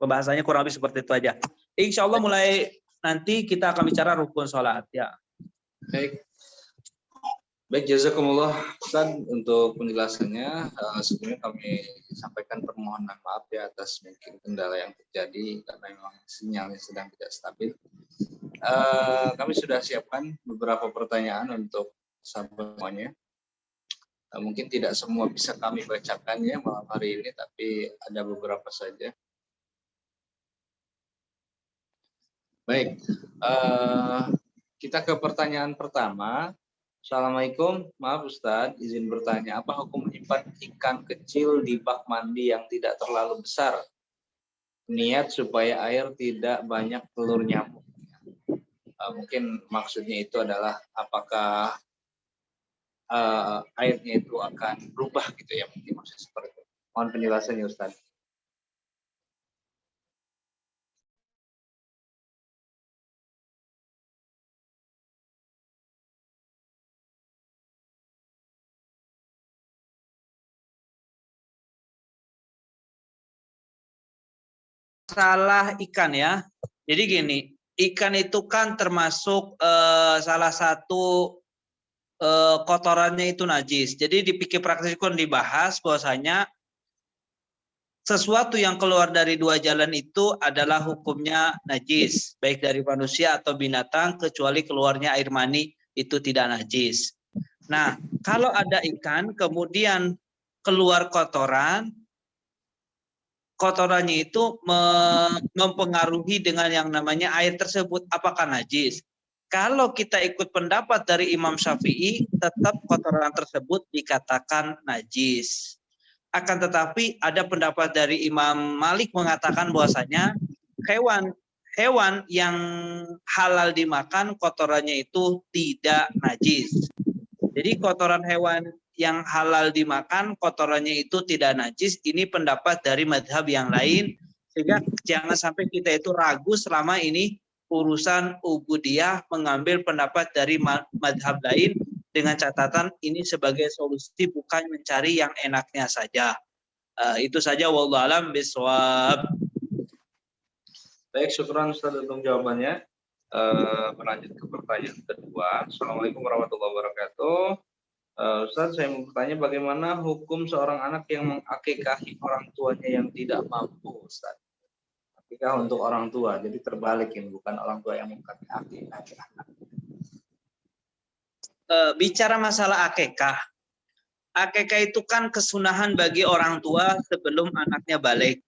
Pembahasannya kurang lebih seperti itu aja. Insya Allah mulai nanti kita akan bicara rukun sholat. Ya. Baik. Baik, jazakumullah Ustaz untuk penjelasannya. Sebelumnya kami sampaikan permohonan maaf ya atas mungkin kendala yang terjadi karena memang sinyalnya sedang tidak stabil. Kami sudah siapkan beberapa pertanyaan untuk sahabat semuanya. Mungkin tidak semua bisa kami bacakan ya malam hari ini, tapi ada beberapa saja. Baik, kita ke pertanyaan pertama. Assalamualaikum, maaf Ustadz, izin bertanya, apa hukum menyimpan ikan kecil di bak mandi yang tidak terlalu besar? Niat supaya air tidak banyak telur nyamuk. Mungkin maksudnya itu adalah apakah airnya itu akan berubah gitu ya, mungkin maksudnya seperti itu. Mohon penjelasannya Ustadz. masalah ikan ya. Jadi gini, ikan itu kan termasuk salah satu kotorannya itu najis. Jadi di fikih praktis kan dibahas bahwasanya sesuatu yang keluar dari dua jalan itu adalah hukumnya najis, baik dari manusia atau binatang, kecuali keluarnya air mani itu tidak najis. Nah, kalau ada ikan kemudian keluar kotoran, kotorannya itu mempengaruhi dengan yang namanya air tersebut, apakah najis? Kalau kita ikut pendapat dari Imam Syafi'i, tetap kotoran tersebut dikatakan najis. Akan tetapi ada pendapat dari Imam Malik mengatakan bahwasanya hewan yang halal dimakan kotorannya itu tidak najis. Jadi kotoran hewan yang halal dimakan kotorannya itu tidak najis. Ini pendapat dari madhab yang lain, sehingga jangan sampai kita itu ragu selama ini urusan ubudiyah mengambil pendapat dari madhab lain, dengan catatan ini sebagai solusi, bukan mencari yang enaknya saja. Itu saja, wallahu alam bisawab. Baik, syukran Ustaz untuk jawabannya. Berlanjut ke pertanyaan kedua. Assalamualaikum warahmatullahi wabarakatuh. Ustaz, saya mau bertanya bagaimana hukum seorang anak yang mengakikahi orang tuanya yang tidak mampu, Ustaz? Akikah untuk orang tua, jadi terbalik ini, bukan orang tua yang mengakikahi anak. Bicara masalah akikah itu kan kesunahan bagi orang tua sebelum anaknya balik.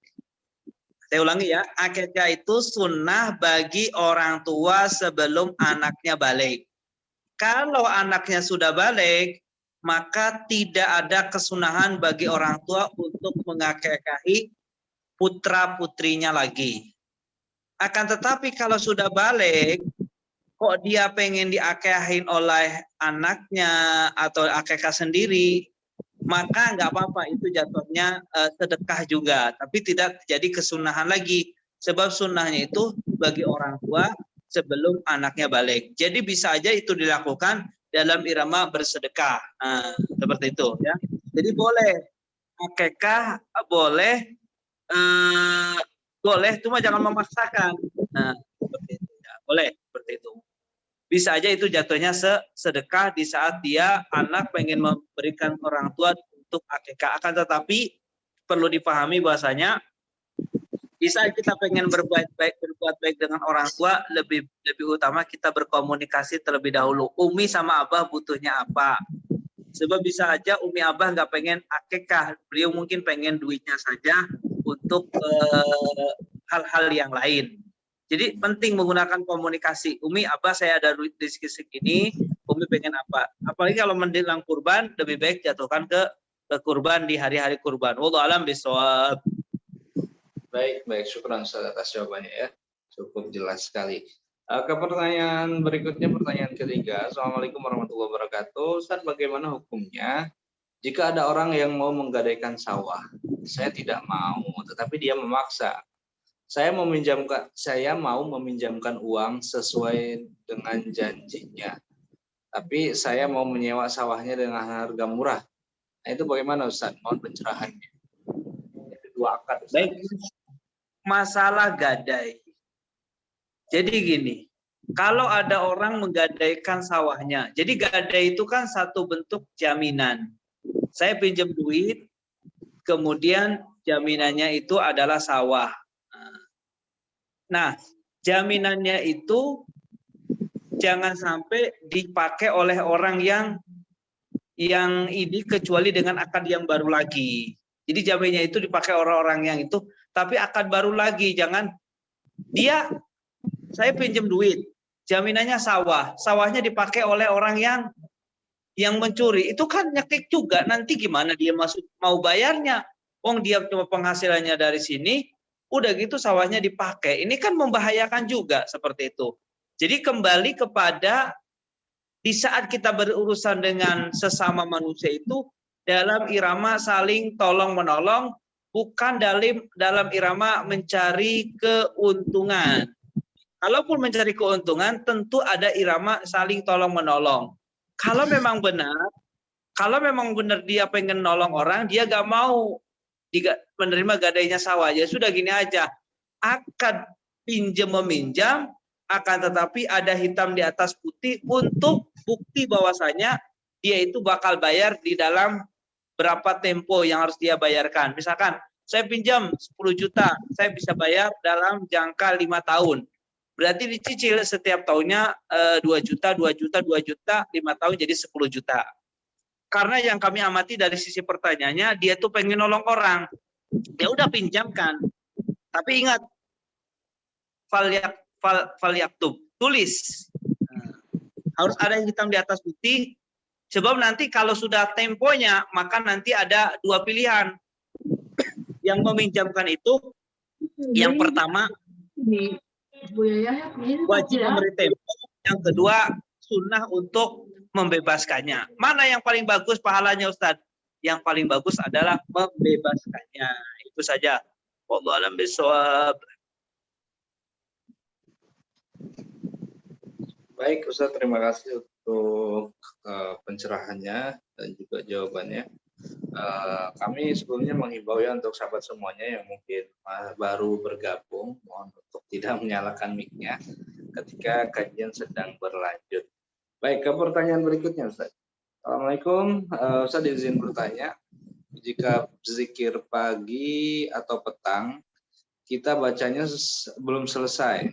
Saya ulangi ya, akikah itu sunnah bagi orang tua sebelum anaknya balik. Kalau anaknya sudah balik, maka tidak ada kesunahan bagi orang tua untuk mengakikahi putra-putrinya lagi. Akan tetapi kalau sudah balik, kok dia pengen diakekahin oleh anaknya atau akekah sendiri, maka nggak apa-apa, itu jatuhnya sedekah juga, tapi tidak jadi kesunahan lagi, sebab sunnahnya itu bagi orang tua sebelum anaknya balik. Jadi bisa aja itu dilakukan dalam irama bersedekah, seperti itu ya. Jadi boleh akekah, boleh cuma jangan memaksakan. Nah, seperti itu ya. Boleh seperti itu. Bisa aja itu jatuhnya sedekah di saat dia anak pengen memberikan orang tua untuk akikah. Akan tetapi perlu dipahami bahwasanya di saat kita pengen berbuat baik dengan orang tua, lebih utama kita berkomunikasi terlebih dahulu. Umi sama Abah butuhnya apa? Sebab bisa aja Umi Abah nggak pengen akikah, beliau mungkin pengen duitnya saja untuk hal-hal yang lain. Jadi penting menggunakan komunikasi. Umi, Abah saya ada duit di segini, Umi pengen apa? Apalagi kalau menjelang kurban, lebih baik jatuhkan ke kurban di hari-hari kurban. Wallahu alam bisawab. Baik, syukran Ustaz atas jawabannya ya. Cukup jelas sekali. Ke pertanyaan berikutnya, pertanyaan ketiga. Assalamualaikum warahmatullahi wabarakatuh. Ustaz, bagaimana hukumnya jika ada orang yang mau menggadaikan sawah? Saya tidak mau, tetapi dia memaksa. Saya mau meminjamkan uang sesuai dengan janjinya, tapi saya mau menyewa sawahnya dengan harga murah. Nah, itu bagaimana Ustaz? Mohon pencerahannya. Dua akad. Baik, masalah gadai. Jadi gini, kalau ada orang menggadaikan sawahnya, jadi gadai itu kan satu bentuk jaminan. Saya pinjam duit, kemudian jaminannya itu adalah sawah. Nah, jaminannya itu jangan sampai dipakai oleh orang yang ini kecuali dengan akad yang baru lagi. Jadi jaminannya itu dipakai orang-orang yang itu, tapi akad baru lagi. Jangan saya pinjam duit, jaminannya sawah, sawahnya dipakai oleh orang yang mencuri. Itu kan nyekik juga. Nanti gimana dia mau bayarnya? Wong dia cuma penghasilannya dari sini. Udah gitu sawahnya dipakai. Ini kan membahayakan juga seperti itu. Jadi kembali kepada di saat kita berurusan dengan sesama manusia itu dalam irama saling tolong menolong, bukan dalam irama mencari keuntungan. Kalaupun mencari keuntungan, tentu ada irama saling tolong menolong. Kalau memang benar dia pengen nolong orang, dia gak mau menerima gadainya sawah, ya sudah gini aja, akan pinjam meminjam, akan tetapi ada hitam di atas putih untuk bukti bahwasanya dia itu bakal bayar di dalam berapa tempo yang harus dia bayarkan. Misalkan saya pinjam 10 juta, saya bisa bayar dalam jangka 5 tahun. Berarti dicicil setiap tahunnya 2 juta, 2 juta, 2 juta, 5 tahun jadi 10 juta. Karena yang kami amati dari sisi pertanyaannya, dia tuh pengen nolong orang. Ya udah pinjamkan. Tapi ingat, falyaktub, tulis. Harus ada hitam di atas putih. Sebab nanti kalau sudah temponya, maka nanti ada dua pilihan. Yang meminjamkan itu, yang pertama, wajib memberi tempo. Yang kedua, sunnah untuk membebaskannya. Mana yang paling bagus pahalanya, Ustadz? Yang paling bagus adalah membebaskannya. Itu saja. Wallahu a'lam bishawab. Baik Ustadz, terima kasih untuk pencerahannya dan juga jawabannya. Kami sebelumnya menghimbau ya untuk sahabat semuanya yang mungkin baru bergabung, mohon untuk tidak menyalakan mic-nya ketika kajian sedang berlanjut. Baik, ke pertanyaan berikutnya Ustaz. Assalamualaikum, Ustaz izin bertanya, jika zikir pagi atau petang kita bacanya belum selesai,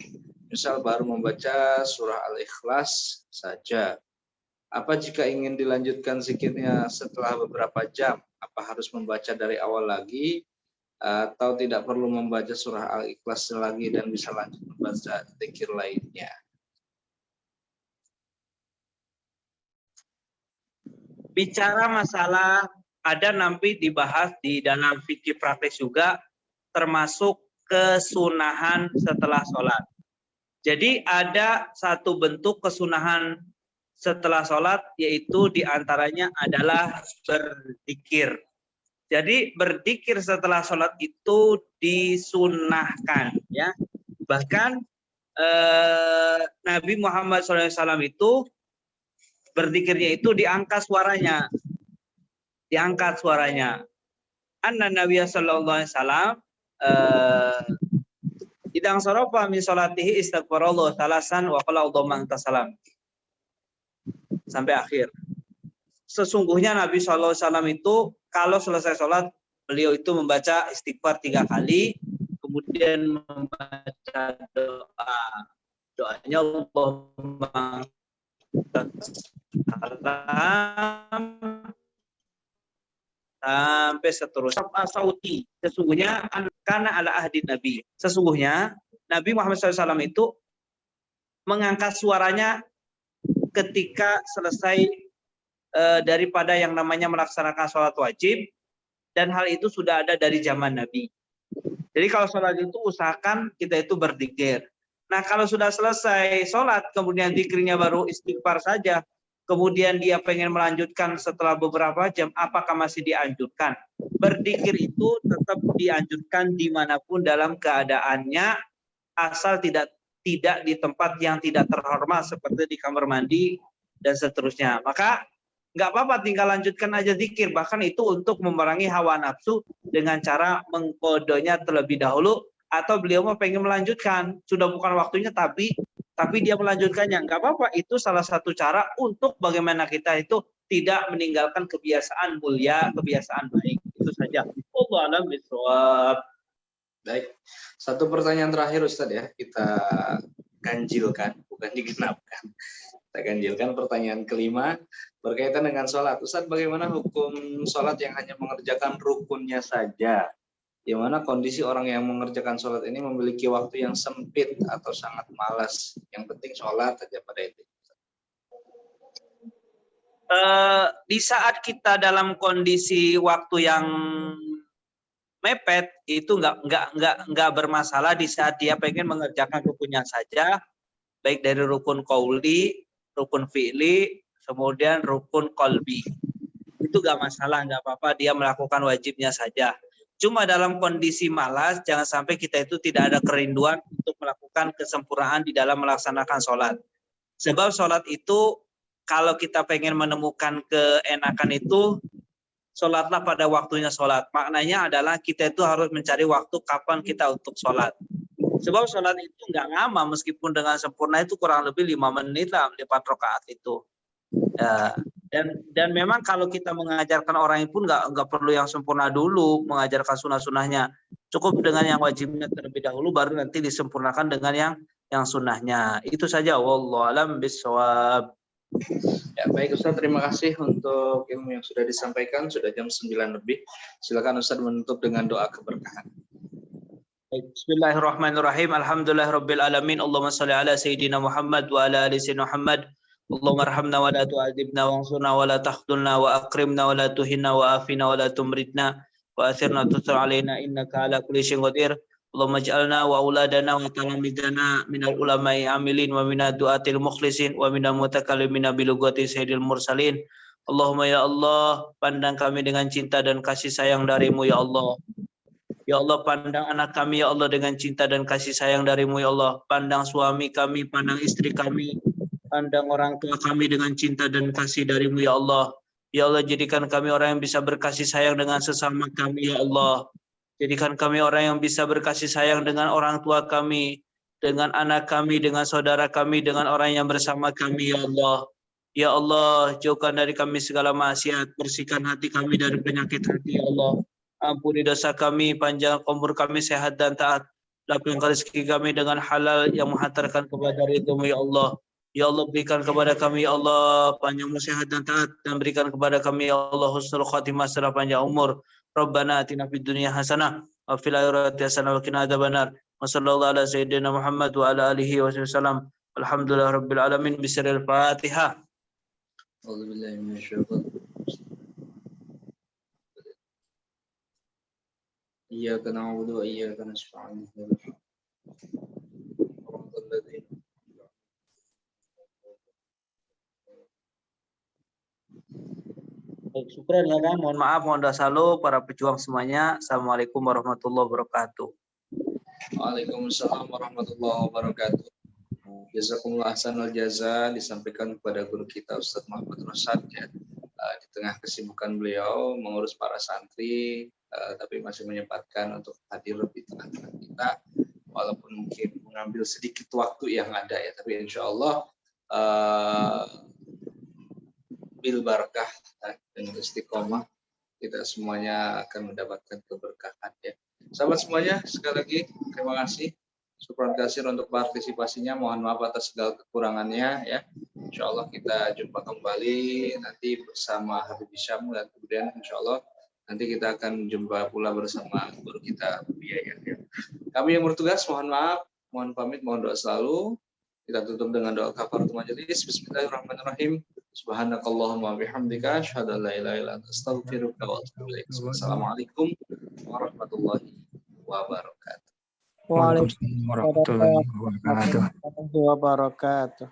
misal baru membaca surah Al-Ikhlas saja, apa jika ingin dilanjutkan zikirnya setelah beberapa jam, apa harus membaca dari awal lagi atau tidak perlu membaca surah Al-Ikhlas lagi dan bisa lanjut membaca zikir lainnya? Bicara masalah, ada nanti dibahas di dalam fikih praktis juga, termasuk kesunahan setelah sholat. Jadi ada satu bentuk kesunahan setelah sholat, yaitu diantaranya adalah berzikir. Jadi berzikir setelah sholat itu disunahkan, ya. Bahkan Nabi Muhammad SAW itu berzikirnya itu diangkat suaranya, Anna Nabi sallallahu alaihi wasallam idang sarafa min salatihi istighfarallah salasan wa qala Allahumma anta salam. Sampai akhir. Sesungguhnya Nabi sallallahu alaihi wasallam itu kalau selesai sholat, beliau itu membaca istighfar 3 kali, kemudian membaca doanya Allahumma sampai seterusnya. Sauti, sesungguhnya karena ala ahdi Nabi, sesungguhnya Nabi Muhammad SAW itu mengangkat suaranya ketika selesai daripada yang namanya melaksanakan sholat wajib, dan hal itu sudah ada dari zaman Nabi. Jadi kalau sholat itu usahakan kita itu berzikir. Nah kalau sudah selesai sholat, kemudian zikirnya baru istighfar saja, kemudian dia pengen melanjutkan setelah beberapa jam, apakah masih dianjurkan? Berzikir itu tetap dianjurkan dimanapun dalam keadaannya, asal tidak di tempat yang tidak terhormat seperti di kamar mandi dan seterusnya. Maka nggak apa-apa, tinggal lanjutkan aja zikir. Bahkan itu untuk memerangi hawa nafsu dengan cara mengkodonya terlebih dahulu, atau beliau mau pengen melanjutkan, sudah bukan waktunya tapi dia melanjutkannya, nggak apa-apa. Itu salah satu cara untuk bagaimana kita itu tidak meninggalkan kebiasaan mulia, kebiasaan baik. Itu saja. Wallahu a'lam bishawab. Baik, satu pertanyaan terakhir Ustadz ya, kita ganjilkan, bukan digenapkan. Kita ganjilkan pertanyaan kelima berkaitan dengan sholat. Ustadz, bagaimana hukum sholat yang hanya mengerjakan rukunnya saja? Di mana kondisi orang yang mengerjakan sholat ini memiliki waktu yang sempit atau sangat malas. Yang penting sholat saja pada itu. Di saat kita dalam kondisi waktu yang mepet, itu nggak bermasalah di saat dia pengen mengerjakan rukunnya saja, baik dari rukun qauli, rukun fi'li, kemudian rukun qalbi. Itu nggak masalah, nggak apa-apa dia melakukan wajibnya saja. Cuma dalam kondisi malas, jangan sampai kita itu tidak ada kerinduan untuk melakukan kesempurnaan di dalam melaksanakan sholat. Sebab sholat itu, kalau kita pengen menemukan keenakan itu, sholatlah pada waktunya sholat. Maknanya adalah kita itu harus mencari waktu kapan kita untuk sholat. Sebab sholat itu nggak ngama, meskipun dengan sempurna itu kurang lebih 5 menit lah, 4 rakaat itu. Ya. Dan memang kalau kita mengajarkan orang pun nggak perlu yang sempurna dulu, mengajarkan sunnah-sunnahnya. Cukup dengan yang wajibnya terlebih dahulu, baru nanti disempurnakan dengan yang sunnahnya. Itu saja. Wallahu a'lam bishawab. Ya, baik Ustaz, terima kasih untuk ilmu yang sudah disampaikan. Sudah jam 9 lebih. Silakan Ustaz menutup dengan doa keberkahan. Bismillahirrahmanirrahim. Alhamdulillahirabbil alamin. Allahumma shalli ala sayyidina Muhammad wa ala ali sayyidina Muhammad. Allahumma arhamna wa la tu'adzibna wansurna wa la tahdhulna wa akrimna wa la tuhinna wa afina wa la tumritna wa athirna tutur alaina innaka ala kulli syai'in qadir. Allahumma ij'alna wa auladana wa talamidana minal ulama'i amilin wa minad du'atil mukhlisin wa minal mutakallimina bi lughati sayyidil mursalin. Allahumma ya Allah, pandang kami dengan cinta dan kasih sayang darimu ya Allah. Ya Allah, pandang anak kami ya Allah dengan cinta dan kasih sayang darimu ya Allah. Pandang suami kami, pandang istri kami, pandang orang tua kami dengan cinta dan kasih darimu ya Allah. Ya Allah, jadikan kami orang yang bisa berkasih sayang dengan sesama kami ya Allah. Jadikan kami orang yang bisa berkasih sayang dengan orang tua kami, dengan anak kami, dengan saudara kami, dengan orang yang bersama kami ya Allah. Ya Allah, jauhkan dari kami segala maksiat, bersihkan hati kami dari penyakit hati ya Allah. Ampuni dosa kami, panjang umur kami, sehat dan taat. Lapangkan rezeki kami dengan halal yang menghantarkan kepada ridho-Mu ya Allah. Ya Allah, berikan kepada kami ya Allah panjang umur, sehat dan taat, dan berikan kepada kami ya Allah husnul khatimah serta panjang umur. Rabbana atina fid dunya hasanah wa fil akhirati hasanah wa qina adzabannar. Wa sallallahu ala sayyidina Muhammad wa ala alihi wasallam. Alhamdulillahirabbil alamin. Bismillahil Fatihah. A'udzubillahi minasyaitonir rajim. Iyyaka na'budu wa iyyaka nasta'in. Baik, syukran ya Kang. Mohon maaf, mohon dasalu para pejuang semuanya. Assalamualaikum warahmatullahi wabarakatuh. Waalaikumsalam warahmatullahi wabarakatuh. Jazakumullah ahsanul jaza disampaikan kepada guru kita Ustaz Muhammad Rosyad ya. Di tengah kesibukan beliau mengurus para santri, tapi masih menyempatkan untuk hadir di tengah-tengah kita, walaupun mungkin mengambil sedikit waktu yang ada ya, tapi insya Allah bil barakah dengan istiqomah kita semuanya akan mendapatkan keberkahan ya. Sahabat semuanya, sekali lagi terima kasih. Syukran kasih untuk partisipasinya. Mohon maaf atas segala kekurangannya ya. Insya Allah kita jumpa kembali nanti bersama Habib Syam, dan kemudian insya Allah nanti kita akan jumpa pula bersama guru kita Buya ya. Kami yang bertugas mohon maaf, mohon pamit, mohon doa selalu. Kita tutup dengan doa kafaratul majelis. Bismillahirrahmanirrahim. Subhanakallahumma bihamdika asyhadu an la ilaha illa anta astaghfiruka wa atubu ilaik. Assalamualaikum warahmatullahi wabarakatuh. Waalaikumsalam warahmatullahi wabarakatuh.